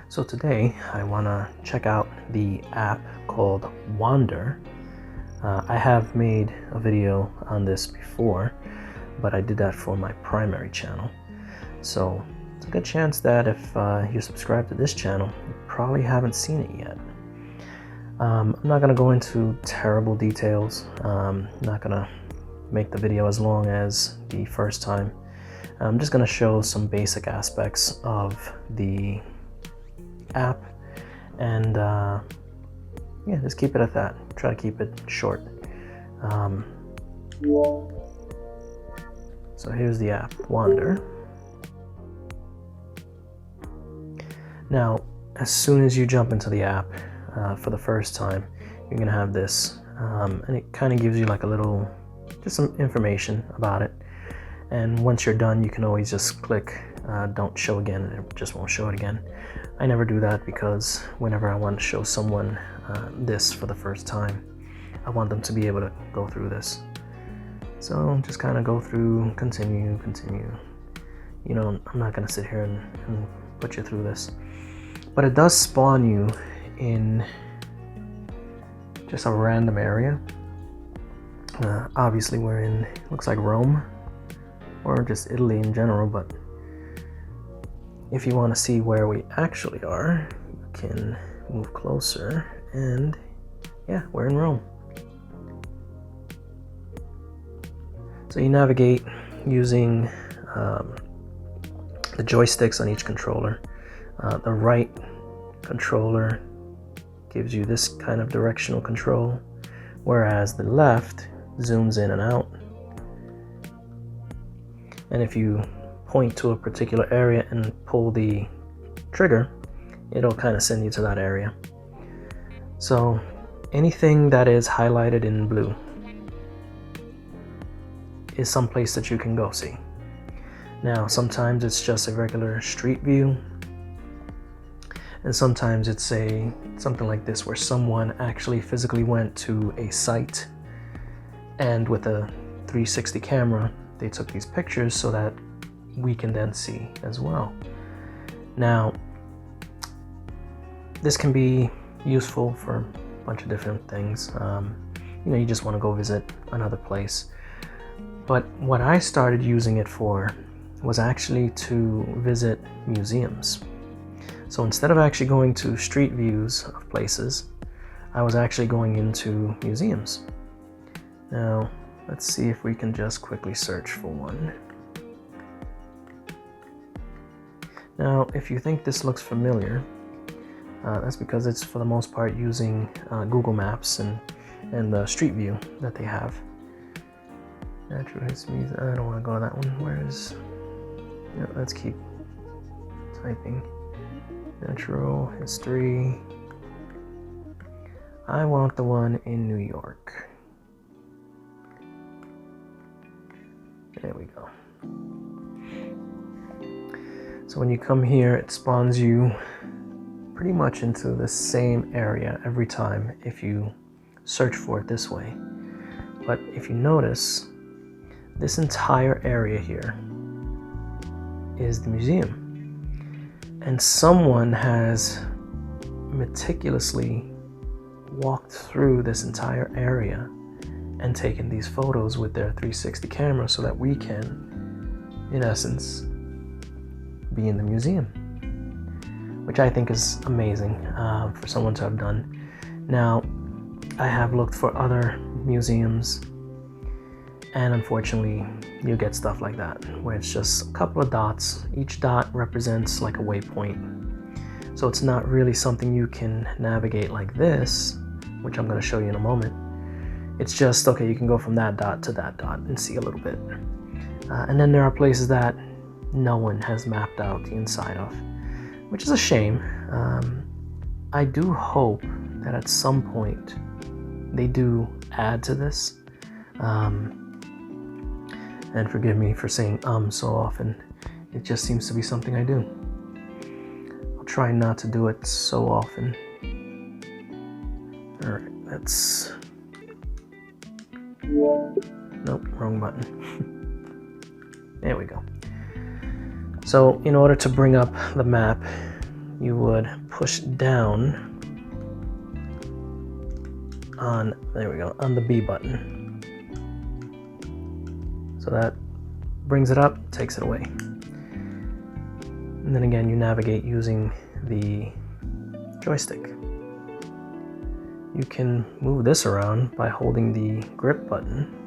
So today I want to check out the app called Wander. I have made a video on this before, but I did that for my primary channel. So it's a good chance that if you're subscribed to this channel, you probably haven't seen it yet. I'm not going to go into terrible details. I'm not going to make the video as long as the first time. I'm just going to show some basic aspects of the app, and yeah, just keep it at that. Try to keep it short. So here's the app, Wander. Now, as soon as you jump into the app for the first time, you're gonna have this, and it kind of gives you like a little, just some information about it. And once you're done, you can always just click don't show again, and it just won't show it again. I never do that because whenever I want to show someone this for the first time, I want them to be able to go through this. So just kind of go through, continue. You know, I'm not going to sit here and put you through this. But it does spawn you in just a random area. Obviously we're in, looks like Rome, or just Italy in general, but if you want to see where we actually are, you can move closer, and yeah, we're in Rome. So you navigate using the joysticks on each controller. The right controller gives you this kind of directional control, whereas the left zooms in and out. And if you point to a particular area and pull the trigger, it'll kind of send you to that area. So anything that is highlighted in blue is some place that you can go see. Now, sometimes it's just a regular street view, and sometimes it's something like this where someone actually physically went to a site, and with a 360 camera they took these pictures so that we can then see as well. Now, this can be useful for a bunch of different things. You know, you just want to go visit another place. But what I started using it for was actually to visit museums. So instead of actually going to street views of places, I was actually going into museums. Now, let's see if we can just quickly search for one. Now, if you think this looks familiar, that's because it's for the most part using Google Maps and the Street View that they have. Natural history, I don't want to go to that one. Where is, yeah, let's keep typing. Natural history. I want the one in New York. There we go. So when you come here, it spawns you pretty much into the same area every time if you search for it this way. But if you notice, this entire area here is the museum. And someone has meticulously walked through this entire area and taken these photos with their 360 camera so that we can, in essence, be in the museum, which I think is amazing for someone to have done. Now, I have looked for other museums, and unfortunately you get stuff like that where it's just a couple of dots. Each dot represents like a waypoint, so it's not really something you can navigate like this, which I'm going to show you in a moment. It's just, okay, you can go from that dot to that dot and see a little bit, and then there are places that no one has mapped out the inside of, which is a shame. I do hope that at some point they do add to this. And forgive me for saying so often. It just seems to be something I do. I'll try not to do it so often. Alright, let's... Nope, wrong button. There we go. So in order to bring up the map, you would push down on, there we go, on the B button. So that brings it up, takes it away. And then again, you navigate using the joystick. You can move this around by holding the grip button.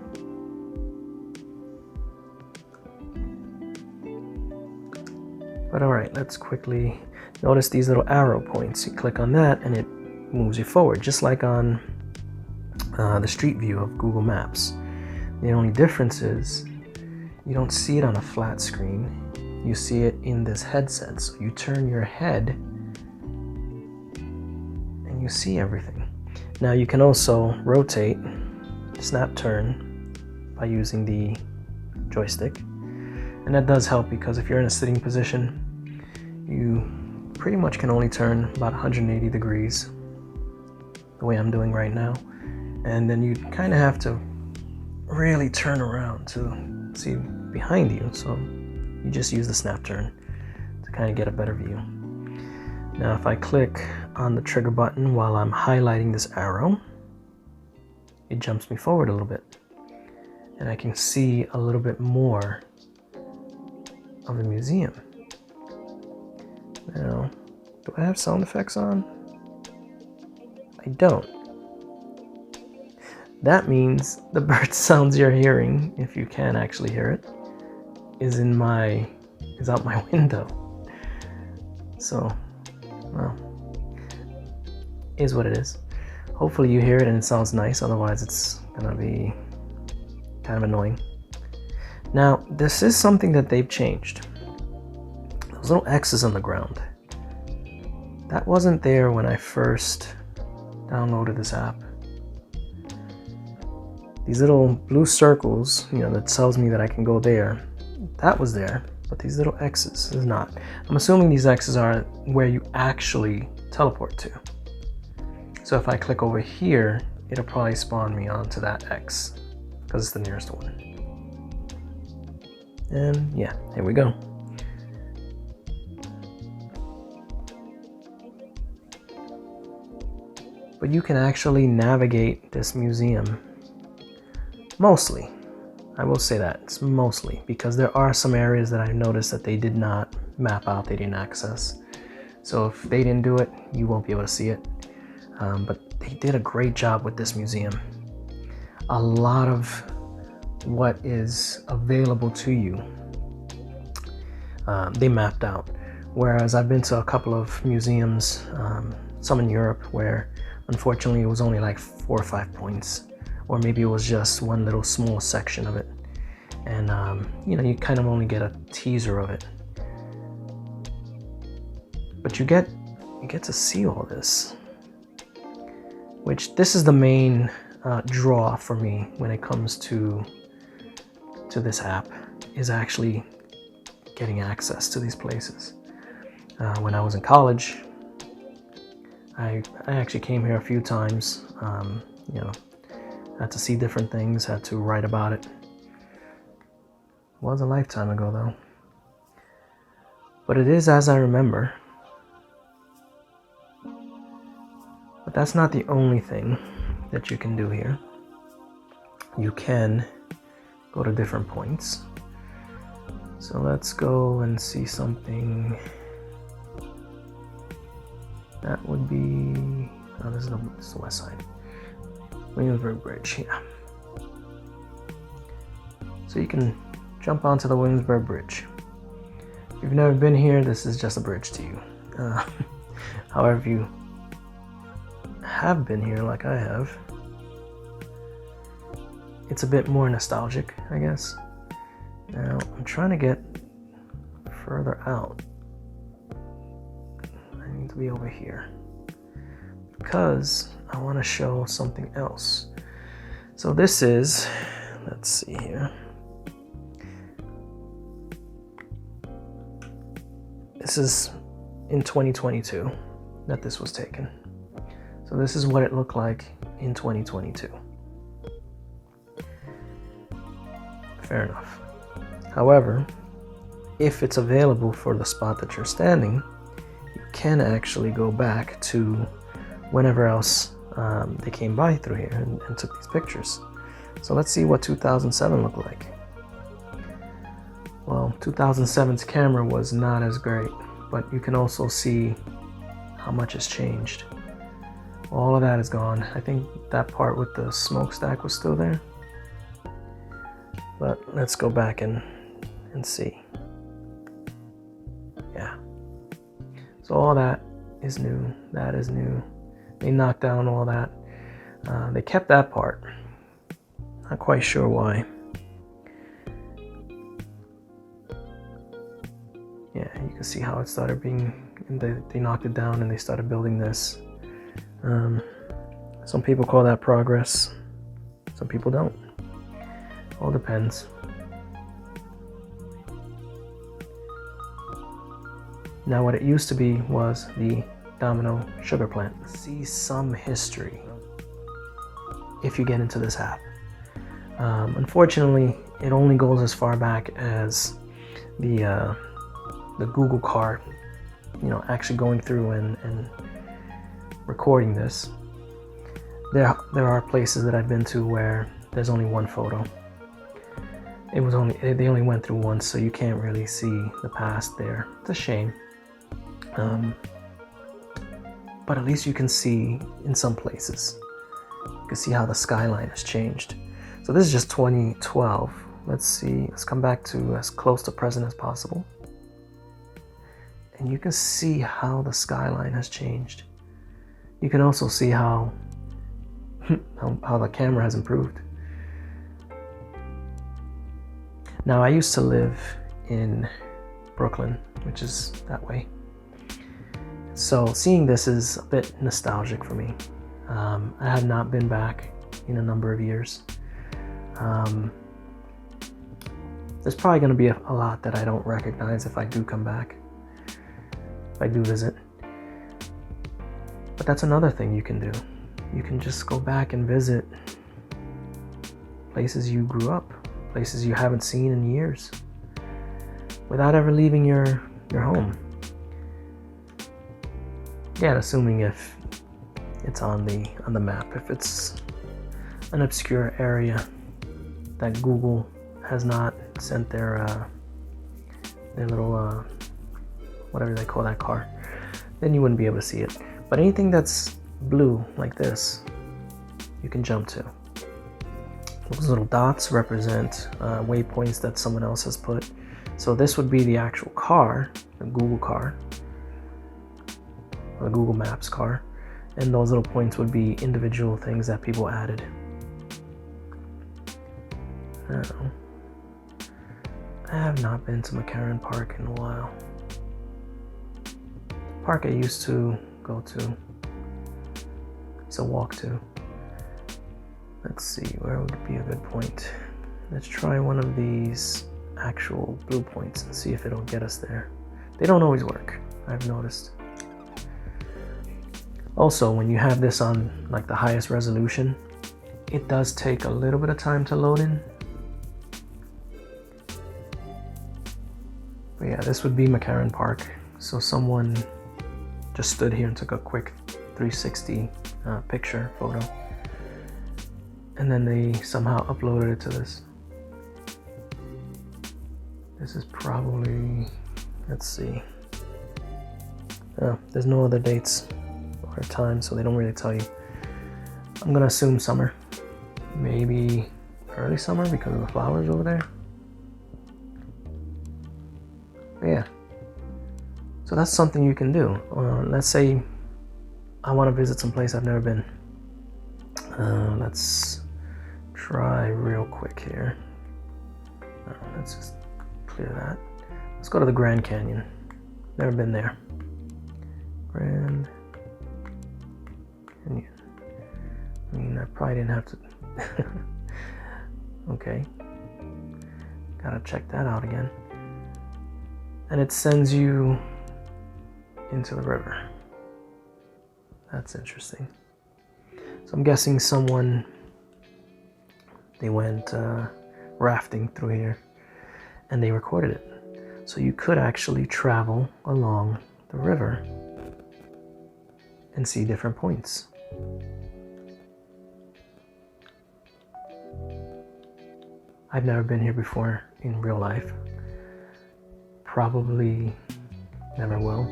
But alright, let's quickly notice these little arrow points. You click on that and it moves you forward, just like on the street view of Google Maps. The only difference is you don't see it on a flat screen. You see it in this headset. So you turn your head and you see everything. Now you can also rotate, snap turn by using the joystick. And that does help because if you're in a sitting position, you pretty much can only turn about 180 degrees the way I'm doing right now. And then you kind of have to really turn around to see behind you. So you just use the snap turn to kind of get a better view. Now if I click on the trigger button while I'm highlighting this arrow, it jumps me forward a little bit. And I can see a little bit more of the museum. Now, do I have sound effects on? I don't. That means the bird sounds you're hearing, if you can actually hear it, is out my window. So, well, is what it is. Hopefully you hear it and it sounds nice, otherwise it's gonna be kind of annoying. Now, this is something that they've changed. Those little X's on the ground. That wasn't there when I first downloaded this app. These little blue circles, that tells me that I can go there. That was there, but these little X's is not. I'm assuming these X's are where you actually teleport to. So if I click over here, it'll probably spawn me onto that X because it's the nearest one. And yeah, here we go. But you can actually navigate this museum. Mostly. I will say that. It's mostly. Because there are some areas that I've noticed that they did not map out, they didn't access. So if they didn't do it, you won't be able to see it. But they did a great job with this museum. A lot of what is available to you, they mapped out. Whereas I've been to a couple of museums, some in Europe, where unfortunately it was only like 4 or 5 points, or maybe it was just one little small section of it, and you kind of only get a teaser of it. But you get to see all this, which this is the main draw for me when it comes to this app, is actually getting access to these places. When I was in college, I actually came here a few times. Had to see different things, had to write about it. Was a lifetime ago though. But it is as I remember. But that's not the only thing that you can do here. You can go to different points. So let's go and see something. That would be, oh, this is the west side. Williamsburg Bridge, yeah. So you can jump onto the Williamsburg Bridge. If you've never been here, this is just a bridge to you. However, if you have been here like I have, it's a bit more nostalgic, I guess. Now, I'm trying to get further out. I need to be over here because I want to show something else. So this is, let's see here. This is in 2022 that this was taken. So this is what it looked like in 2022. Fair enough. However, if it's available for the spot that you're standing, you can actually go back to whenever else they came by through here and took these pictures. So let's see what 2007 looked like. Well, 2007's camera was not as great, but you can also see how much has changed. All of that is gone. I think that part with the smokestack was still there. But let's go back and see. Yeah. So all that is new. That is new. They knocked down all that. They kept that part. Not quite sure why. Yeah, you can see how it started being, they knocked it down and they started building this. Some people call that progress. Some people don't. All depends. Now what it used to be was the Domino sugar plant. See some history if you get into this app. Unfortunately, it only goes as far back as the Google car, you know, actually going through and recording this. There are places that I've been to where there's only one photo. They only went through once, so you can't really see the past there. It's a shame. But at least you can see in some places. You can see how the skyline has changed. So this is just 2012. Let's see, let's come back to as close to present as possible. And you can see how the skyline has changed. You can also see how the camera has improved. Now I used to live in Brooklyn, which is that way. So seeing this is a bit nostalgic for me. I have not been back in a number of years. There's probably going to be a lot that I don't recognize if I do come back, if I do visit. But that's another thing you can do. You can just go back and visit places you grew up, places you haven't seen in years, without ever leaving your home. Yeah, assuming if it's on the map, if it's an obscure area that Google has not sent their little whatever they call that car, then you wouldn't be able to see it. But anything that's blue like this, you can jump to. Those little dots represent waypoints that someone else has put. So this would be the actual car, the Google car, or the Google Maps car, and those little points would be individual things that people added. Now, I have not been to McCarran Park in a while. Park I used to go to. It's a walk to. Let's see, where would be a good point? Let's try one of these actual blue points and see if it'll get us there. They don't always work, I've noticed. Also, when you have this on like the highest resolution, it does take a little bit of time to load in. But yeah, this would be McCarran Park. So someone just stood here and took a quick 360 picture photo, and then they somehow uploaded it to this. This is probably, let's see. Oh, there's no other dates or time, so they don't really tell you. I'm gonna assume summer, maybe early summer because of the flowers over there. But yeah, so that's something you can do. Let's say I want to visit some place I've never been. Let's try real quick here. Let's just clear that. Let's go to the Grand Canyon. Never been there. Grand Canyon. I mean, I probably didn't have to. Okay. Gotta check that out again. And it sends you into the river. That's interesting. So I'm guessing they went rafting through here and they recorded it. So you could actually travel along the river and see different points. I've never been here before in real life. Probably never will,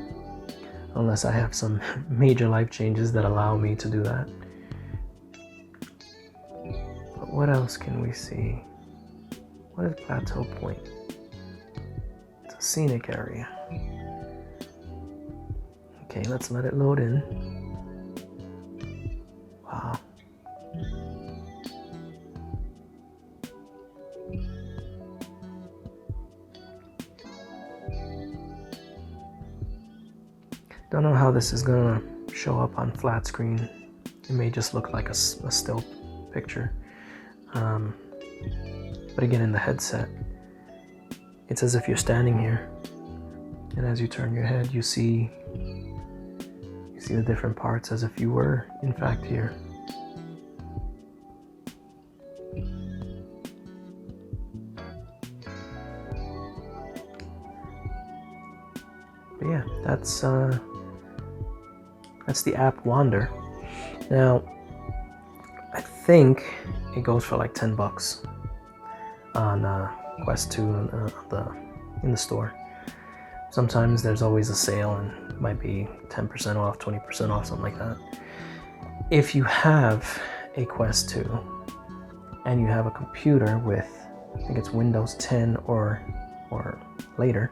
unless I have some major life changes that allow me to do that. But what else can we see? What is Plateau Point? It's a scenic area. Okay, let's let it load in. Wow. Don't know how this is gonna show up on flat screen. It may just look like a still picture. But again, in the headset, it's as if you're standing here, and as you turn your head, you see the different parts as if you were in fact here. But yeah, that's the app Wander. Now, I think it goes for like $10 on Quest 2 in the store. Sometimes there's always a sale and it might be 10% off, 20% off, something like that. If you have a Quest 2 and you have a computer with, I think it's Windows 10 or later,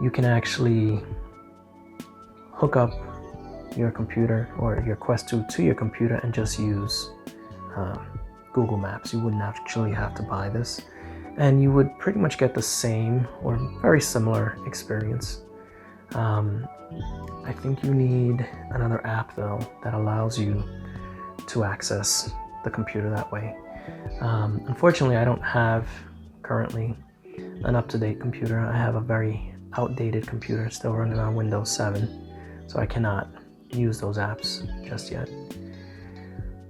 you can actually hook up your computer or your Quest 2 to your computer and just use Google Maps. You wouldn't actually have to buy this, and you would pretty much get the same or very similar experience. I think you need another app though that allows you to access the computer that way. Unfortunately, I don't have currently an up-to-date computer. I have a very outdated computer still running on Windows 7, so I cannot use those apps just yet.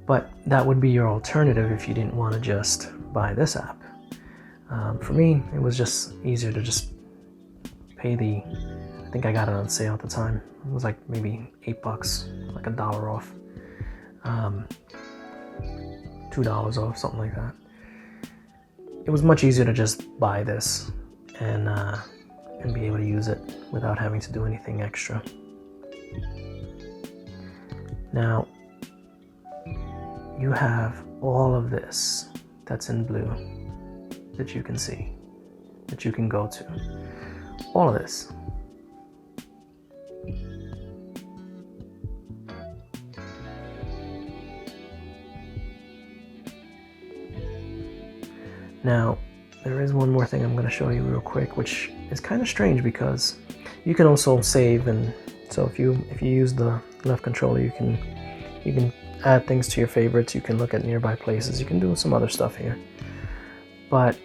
But that would be your alternative if you didn't want to just buy this app. For me, it was just easier to just pay I think I got it on sale at the time. It was like maybe $8, like $1 off, $2 off, something like that. It was much easier to just buy this and be able to use it without having to do anything extra. Now, you have all of this that's in blue that you can see, that you can go to. All of this. Now, there is one more thing I'm going to show you real quick, which is kind of strange because you can also save, and so if you use the left controller, you can add things to your favorites, you can look at nearby places, you can do some other stuff here. But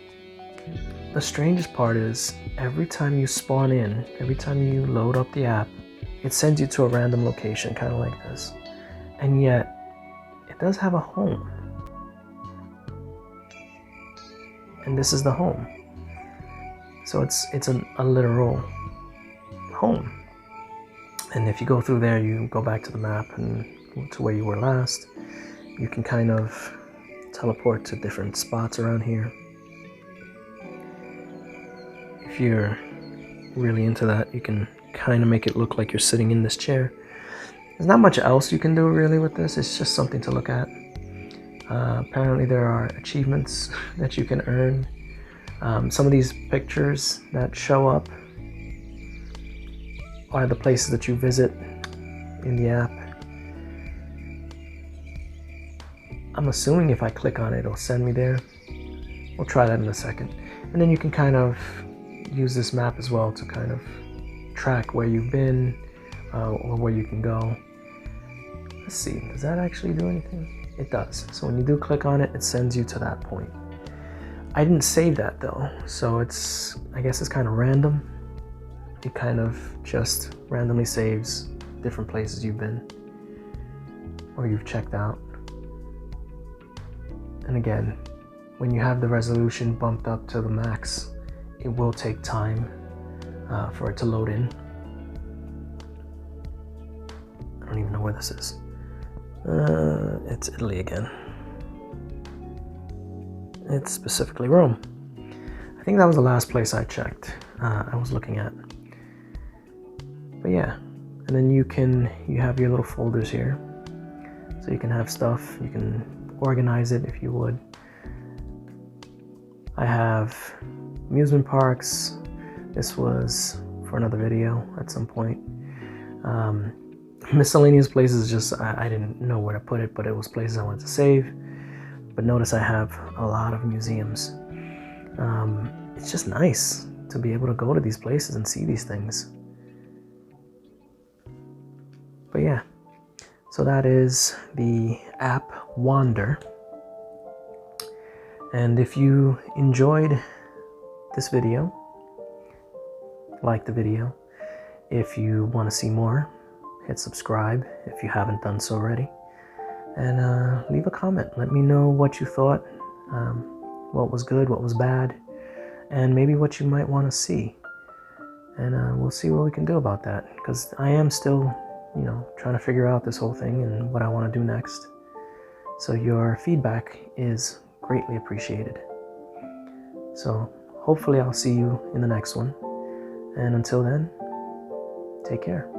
the strangest part is every time you spawn in, every time you load up the app, it sends you to a random location, kind of like this. And yet, it does have a home. And this is the home. So it's a literal home. And if you go through there, you go back to the map and to where you were last. You can kind of teleport to different spots around here. If you're really into that, you can kind of make it look like you're sitting in this chair. There's not much else you can do really with this. It's just something to look at. Apparently there are achievements that you can earn. Some of these pictures that show up are the places that you visit in the app. I'm assuming if I click on it, it'll send me there. We'll try that in a second. And then you can kind of use this map as well to kind of track where you've been or where you can go. Let's see, does that actually do anything? It does. So when you do click on it, it sends you to that point. I didn't save that though, so I guess it's kind of random. It kind of just randomly saves different places you've been or you've checked out. And again, when you have the resolution bumped up to the max, it will take time for it to load in. don't even know where this is. It's Italy again. It's specifically Rome. I think that was the last place I checked. I was looking at. But yeah, and then you have your little folders here. So you can have stuff, you can organize it if you would. I have amusement parks. This was for another video at some point. Miscellaneous places, just I didn't know where to put it, but it was places I wanted to save. But notice I have a lot of museums. It's just nice to be able to go to these places and see these things. But yeah, so that is the app Wander. And if you enjoyed this video, like the video. If you want to see more, hit subscribe if you haven't done so already. And leave a comment. Let me know what you thought, what was good, what was bad, and maybe what you might want to see. And we'll see what we can do about that, because I am still, trying to figure out this whole thing and what I want to do next. So your feedback is greatly appreciated. So hopefully I'll see you in the next one. And until then, take care.